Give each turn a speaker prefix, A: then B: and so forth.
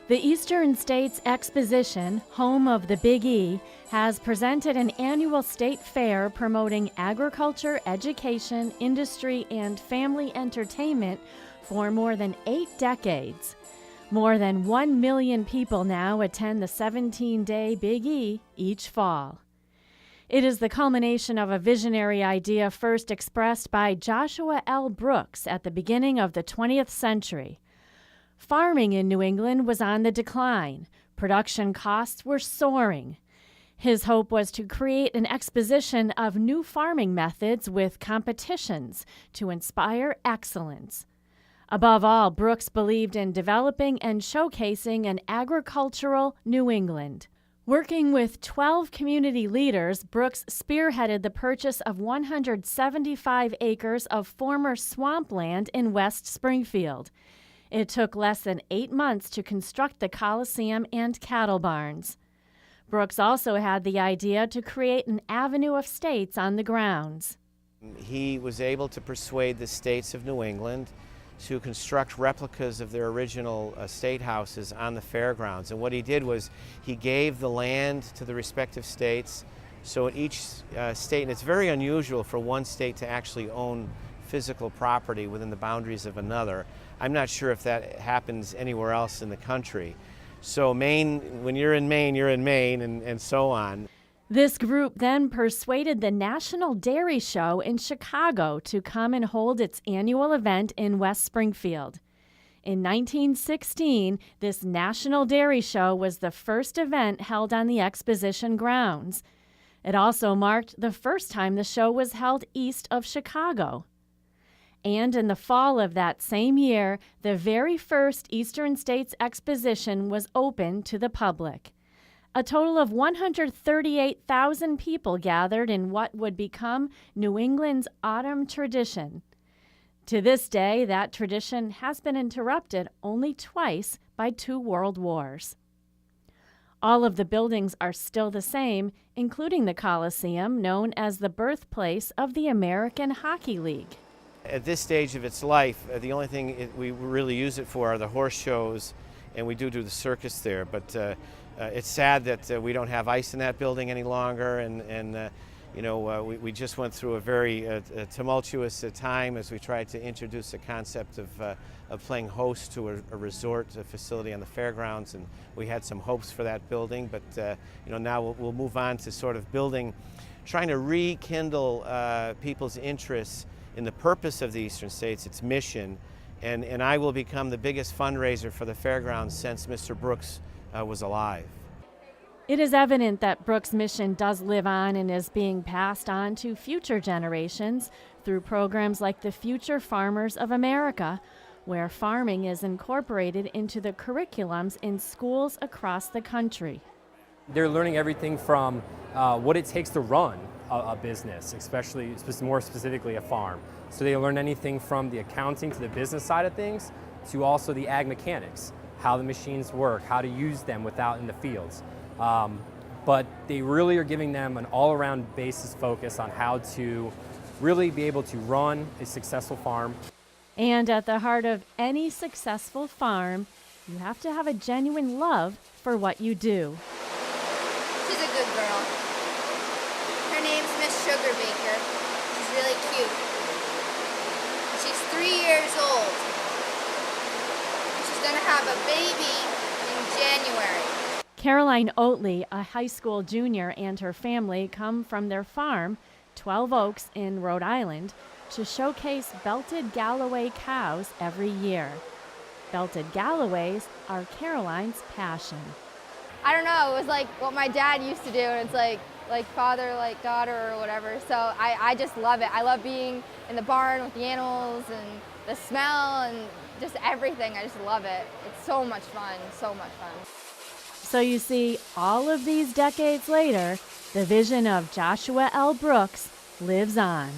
A: The Eastern States Exposition, home of the Big E, has presented an annual state fair promoting agriculture, education, industry, and family entertainment for more than 8 decades. More than 1 million people now attend the 17-day Big E each fall. It is the culmination of a visionary idea first expressed by Joshua L. Brooks at the beginning of the 20th century. Farming in New England was on the decline. Production costs were soaring. His hope was to create an exposition of new farming methods with competitions to inspire excellence. Above all, Brooks believed in developing and showcasing an agricultural New England. Working with 12 community leaders, Brooks spearheaded the purchase of 175 acres of former swampland in West Springfield. It took less than 8 months to construct the Coliseum and cattle barns. Brooks also had the idea to create an avenue of states on the grounds.
B: He was able to persuade the states of New England to construct replicas of their original state houses on the fairgrounds. And what he did was he gave the land to the respective states. So in each state, and it's very unusual for one state to actually own physical property within the boundaries of another. I'm not sure if that happens anywhere else in the country. So Maine, when you're in Maine, you're in Maine, and so on.
A: This group then persuaded the National Dairy Show in Chicago to come and hold its annual event in West Springfield. In 1916, this National Dairy Show was the first event held on the exposition grounds. It also marked the first time the show was held east of Chicago. And in the fall of that same year, the very first Eastern States Exposition was open to the public. A total of 138,000 people gathered in what would become New England's autumn tradition. To this day, that tradition has been interrupted only twice by 2 world wars. All of the buildings are still the same, including the Coliseum, known as the birthplace of the American Hockey League.
B: At this stage of its life, the only thing we really use it for are the horse shows, and we do the circus there. But it's sad that we don't have ice in that building any longer, and we just went through a very tumultuous time as we tried to introduce the concept of playing host to a resort facility on the fairgrounds, and we had some hopes for that building. But now we'll move on to sort of trying to rekindle people's interests in the purpose of the Eastern States, its mission, and I will become the biggest fundraiser for the fairgrounds since Mr. Brooks was alive.
A: It is evident that Brooks' mission does live on and is being passed on to future generations through programs like the Future Farmers of America, where farming is incorporated into the curriculums in schools across the country.
C: They're learning everything from what it takes to run a business, more specifically a farm. So they learn anything from the accounting to the business side of things, to also the ag mechanics, how the machines work, how to use them without in the fields. But they really are giving them an all-around basis focus on how to really be able to run a successful farm.
A: And at the heart of any successful farm, you have to have a genuine love for what you do.
D: She's a good girl. Her name's Miss Sugarbaker. She's really cute. She's 3 years old. She's gonna have a baby in January.
A: Caroline Oatley, a high school junior, and her family come from their farm, 12 Oaks in Rhode Island, to showcase belted Galloway cows every year. Belted Galloways are Caroline's passion.
E: I don't know, it was like what my dad used to do, and it's like father, like daughter or whatever. So I just love it. I love being in the barn with the animals and the smell and just everything. I just love it. It's so much fun, so much fun.
A: So you see, all of these decades later, the vision of Joshua L. Brooks lives on.